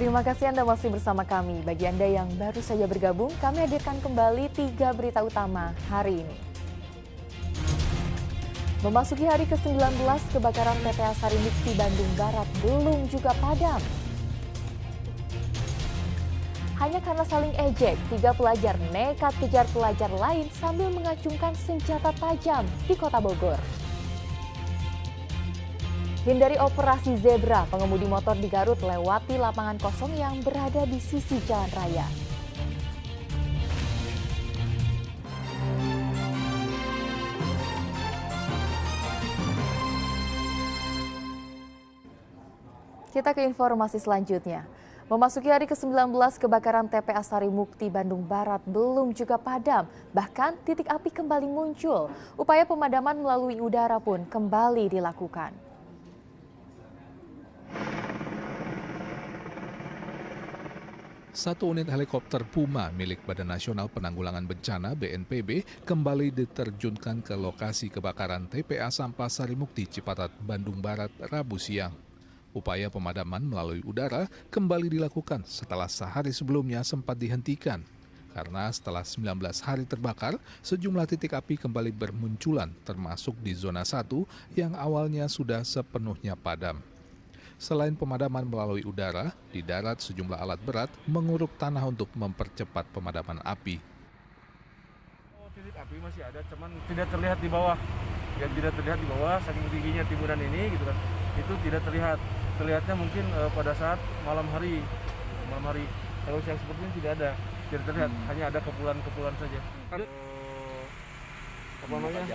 Terima kasih Anda masih bersama kami. Bagi Anda yang baru saja bergabung, kami hadirkan kembali 3 berita utama hari ini. Memasuki hari ke-19, kebakaran TPA Sarimukti Bandung Barat belum juga padam. Hanya karena saling ejek, 3 pelajar nekat kejar pelajar lain sambil mengacungkan senjata tajam di Kota Bogor. Hindari operasi zebra, pengemudi motor di Garut lewati lapangan kosong yang berada di sisi jalan raya. Kita ke informasi selanjutnya. Memasuki hari ke-19, kebakaran TPA Sarimukti Bandung Barat belum juga padam. Bahkan titik api kembali muncul. Upaya pemadaman melalui udara pun kembali dilakukan. Satu unit helikopter Puma milik Badan Nasional Penanggulangan Bencana (BNPB) kembali diterjunkan ke lokasi kebakaran TPA Sampah Sarimukti Cipatat, Bandung Barat, Rabu siang. Upaya pemadaman melalui udara kembali dilakukan setelah sehari sebelumnya sempat dihentikan. Karena setelah 19 hari terbakar, sejumlah titik api kembali bermunculan termasuk di zona 1 yang awalnya sudah sepenuhnya padam. Selain pemadaman melalui udara, di darat sejumlah alat berat menguruk tanah untuk mempercepat pemadaman api. Titik api masih ada, cuman tidak terlihat di bawah. Yang tidak terlihat di bawah, saking tingginya timbunan ini, gitu kan. Itu tidak terlihat. Terlihatnya mungkin pada saat malam hari. Kalau siang seperti ini tidak ada, tidak terlihat. Hanya ada kepulan-kepulan saja.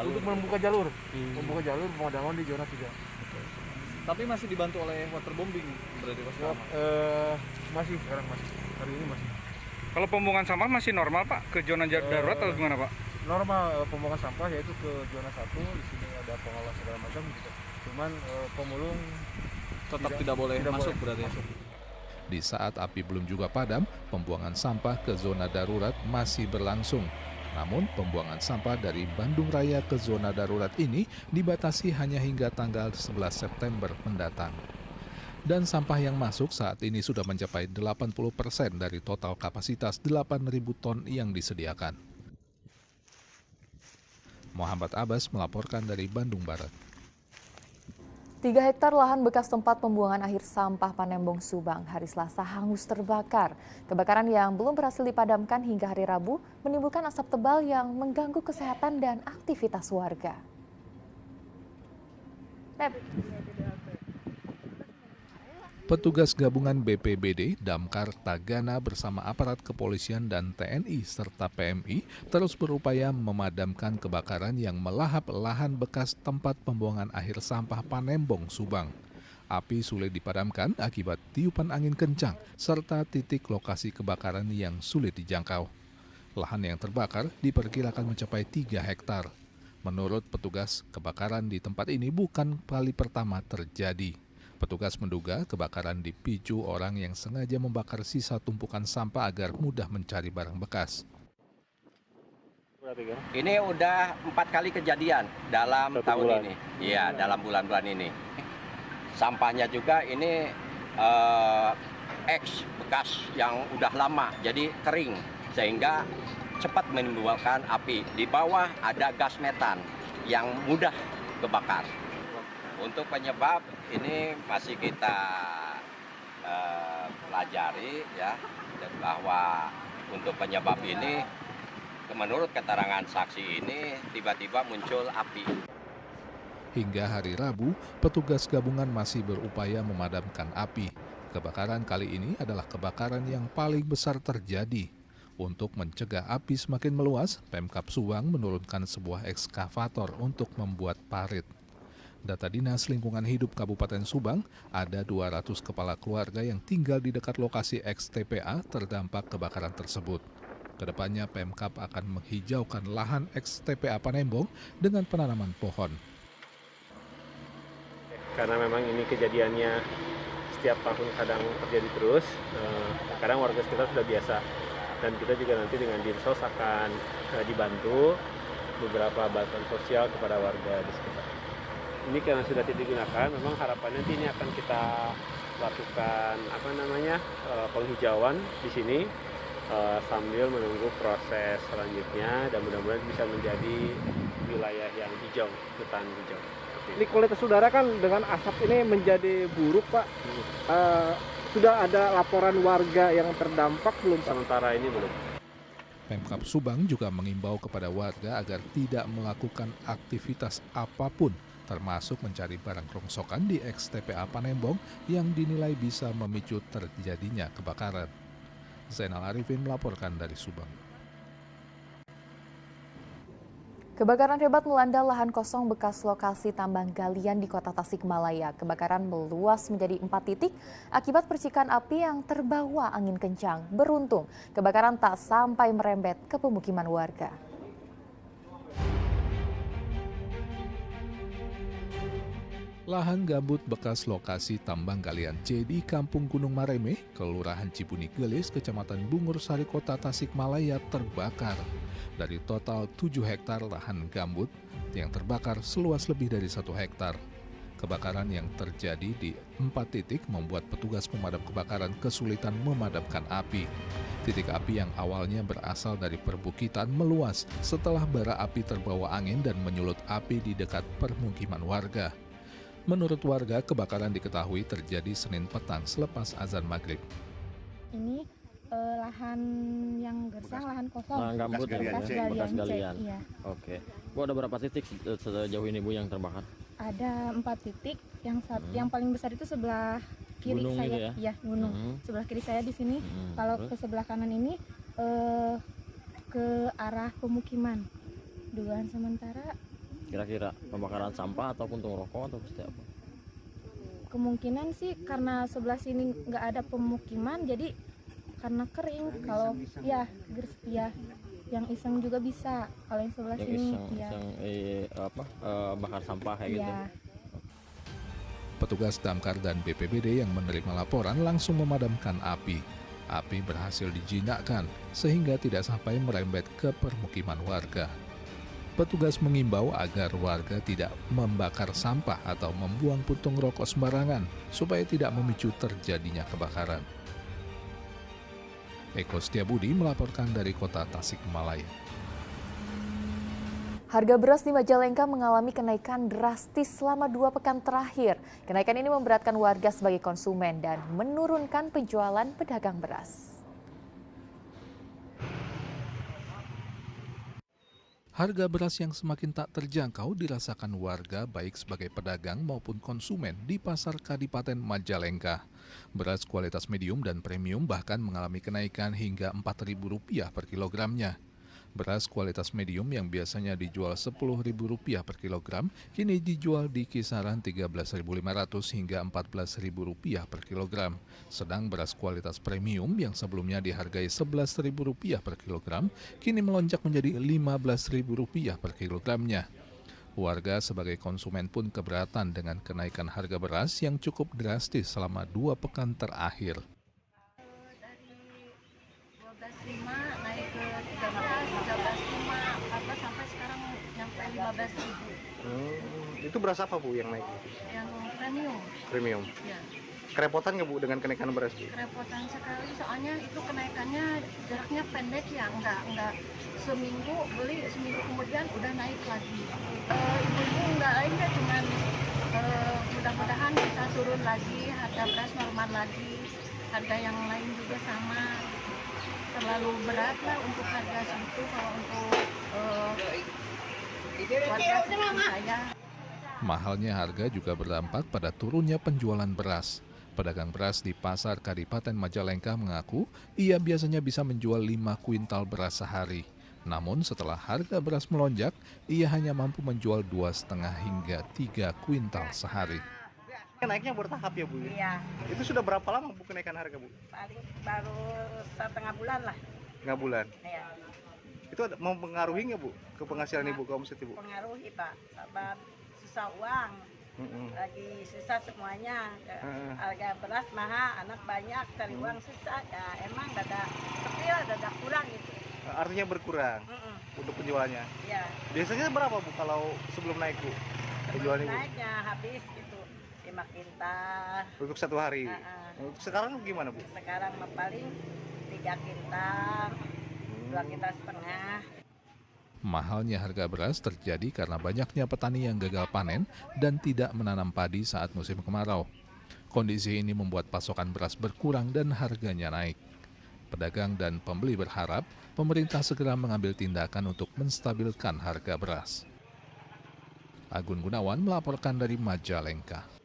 Untuk membuka jalur pemadaman di zona 3. Tapi masih dibantu oleh waterbombing berarti Pak? Masih, sekarang masih. Hari ini masih. Kalau pembuangan sampah masih normal Pak? Ke zona darurat atau gimana Pak? Normal pembuangan sampah yaitu ke zona 1, di sini ada pengolah segala macam gitu. Cuman pemulung Tetap tidak boleh masuk berarti. Di saat api belum juga padam, pembuangan sampah ke zona darurat masih berlangsung. Namun pembuangan sampah dari Bandung Raya ke zona darurat ini dibatasi hanya hingga tanggal 11 September mendatang. Dan sampah yang masuk saat ini sudah mencapai 80% dari total kapasitas 8.000 ton yang disediakan. Muhammad Abbas melaporkan dari Bandung Barat. 3 hektar lahan bekas tempat pembuangan akhir sampah Panembong, Subang hari Selasa hangus terbakar. Kebakaran yang belum berhasil dipadamkan hingga hari Rabu menimbulkan asap tebal yang mengganggu kesehatan dan aktivitas warga. Petugas gabungan BPBD, Damkar, Tagana bersama aparat kepolisian dan TNI serta PMI terus berupaya memadamkan kebakaran yang melahap lahan bekas tempat pembuangan akhir sampah Panembong, Subang. Api sulit dipadamkan akibat tiupan angin kencang serta titik lokasi kebakaran yang sulit dijangkau. Lahan yang terbakar diperkirakan mencapai 3 hektar. Menurut petugas, kebakaran di tempat ini bukan kali pertama terjadi. Petugas menduga kebakaran dipicu orang yang sengaja membakar sisa tumpukan sampah agar mudah mencari barang bekas. Ini udah 4 kali kejadian dalam tahun ini. Iya, dalam bulan-bulan ini. Sampahnya juga ini bekas yang udah lama, jadi kering. Sehingga cepat menimbulkan api. Di bawah ada gas metan yang mudah kebakar. Untuk penyebab ini masih kita pelajari ya, dan bahwa untuk penyebab ini menurut keterangan saksi ini tiba-tiba muncul api. Hingga hari Rabu, petugas gabungan masih berupaya memadamkan api. Kebakaran kali ini adalah kebakaran yang paling besar terjadi. Untuk mencegah api semakin meluas, Pemkab Subang menurunkan sebuah ekskavator untuk membuat parit. Data Dinas Lingkungan Hidup Kabupaten Subang, ada 200 kepala keluarga yang tinggal di dekat lokasi ex-TPA terdampak kebakaran tersebut. Kedepannya Pemkab akan menghijaukan lahan ex-TPA Panembong dengan penanaman pohon. Karena memang ini kejadiannya setiap tahun kadang terjadi terus, kadang warga sekitar sudah biasa. Dan kita juga nanti dengan Dinsos akan dibantu beberapa bantuan sosial kepada warga di sekitar. Ini karena sudah tidak digunakan, memang harapannya nanti ini akan kita lakukan penghijauan di sini sambil menunggu proses selanjutnya dan mudah-mudahan bisa menjadi wilayah yang hijau, hutan hijau. Ini kualitas udara kan dengan asap ini menjadi buruk, Pak. Sudah ada laporan warga yang terdampak belum, Pak? Sementara ini belum. Pemkab Subang juga mengimbau kepada warga agar tidak melakukan aktivitas apapun, termasuk mencari barang rongsokan di ex-TPA Panembong yang dinilai bisa memicu terjadinya kebakaran. Zainal Arifin melaporkan dari Subang. Kebakaran hebat melanda lahan kosong bekas lokasi tambang galian di Kota Tasikmalaya. Kebakaran meluas menjadi 4 titik akibat percikan api yang terbawa angin kencang. Beruntung, kebakaran tak sampai merembet ke pemukiman warga. Lahan gambut bekas lokasi tambang galian C di Kampung Gunung Maremeh, Kelurahan Cibuni Gelis, Kecamatan Bungur Sari, Kota Tasikmalaya terbakar. Dari total 7 hektar lahan gambut yang terbakar seluas lebih dari 1 hektar. Kebakaran yang terjadi di 4 titik membuat petugas pemadam kebakaran kesulitan memadamkan api. Titik api yang awalnya berasal dari perbukitan meluas setelah bara api terbawa angin dan menyulut api di dekat permukiman warga. Menurut warga, kebakaran diketahui terjadi Senin petang selepas azan maghrib. Ini lahan yang gersang, lahan kosong. Lahan gambut bekas galian. Iya. Oke. Bu, ada berapa titik sejauh ini Bu yang terbakar? Ada 4 titik. Yang paling besar itu sebelah kiri gunung saya. Gitu ya? Iya, gunung. Sebelah kiri saya di sini. Kalau ke sebelah kanan ini ke arah pemukiman. Dugaan sementara Kira-kira pembakaran sampah atau puntung rokok atau seperti apa? kemungkinan sih karena sebelah sini nggak ada pemukiman, jadi karena kering. Kalau ya yang iseng juga bisa. Kalau yang sebelah Yang sini bakar sampah kayak gitu. Petugas damkar dan BPBD yang menerima laporan langsung memadamkan api. Api berhasil dijinakkan sehingga tidak sampai merembet ke permukiman warga. Petugas mengimbau agar warga tidak membakar sampah atau membuang puntung rokok sembarangan supaya tidak memicu terjadinya kebakaran. Eko Setiabudi melaporkan dari Kota Tasikmalaya. Harga beras di Majalengka mengalami kenaikan drastis selama 2 pekan terakhir. Kenaikan ini memberatkan warga sebagai konsumen dan menurunkan penjualan pedagang beras. Harga beras yang semakin tak terjangkau dirasakan warga baik sebagai pedagang maupun konsumen di pasar Kadipaten Majalengka. Beras kualitas medium dan premium bahkan mengalami kenaikan hingga Rp4.000 per kilogramnya. Beras kualitas medium yang biasanya dijual Rp10.000 per kilogram, kini dijual di kisaran Rp13.500 hingga Rp14.000 per kilogram. Sedang beras kualitas premium yang sebelumnya dihargai Rp11.000 per kilogram, kini melonjak menjadi Rp15.000 per kilogramnya. Warga sebagai konsumen pun keberatan dengan kenaikan harga beras yang cukup drastis selama 2 pekan terakhir. Dari 12.5 naik ke 13.5 sampai sekarang nyampe 15.000. Itu beras apa Bu yang naik? Yang premium. Premium. Ya. Kerepotan nggak Bu dengan kenaikan beras Bu? Kerepotan sekali, soalnya itu kenaikannya jaraknya pendek ya, enggak seminggu beli, seminggu kemudian udah naik lagi. Ibu-ibu enggak lainnya cuman mudah-mudahan bisa turun lagi, harga beras normal lagi, harga yang lain juga sama. Terlalu berat lah untuk harga segitu kalau untuk warga seperti saya. Mahalnya harga juga berdampak pada turunnya penjualan beras. Pedagang beras di pasar Kadipaten Majalengka mengaku ia biasanya bisa menjual 5 kuintal beras sehari. Namun setelah harga beras melonjak, ia hanya mampu menjual 2,5 hingga 3 kuintal sehari. Naiknya bertahap ya Bu? Iya. Itu sudah berapa lama Bu kenaikan harga Bu? Baru setengah bulan lah. Setengah bulan? Iya. Itu mempengaruhi nggak Bu ke penghasilan Ibu, ke omset Ibu? Pengaruhi Pak, sebab susah uang. Lagi susah semuanya, harga beras mahal, anak banyak, cari uang susah, ya emang dada kecil, dada kurang gitu. Artinya berkurang untuk penjualannya? Ya. Biasanya berapa Bu kalau sebelum naik Bu? Penjualan Ibu? Naiknya habis gitu, 5 kintal. Untuk satu hari. Untuk sekarang gimana, Bu? Sekarang mah paling 3 kintal, 2 kintal setengah. Mahalnya harga beras terjadi karena banyaknya petani yang gagal panen dan tidak menanam padi saat musim kemarau. Kondisi ini membuat pasokan beras berkurang dan harganya naik. Pedagang dan pembeli berharap pemerintah segera mengambil tindakan untuk menstabilkan harga beras. Agun Gunawan melaporkan dari Majalengka.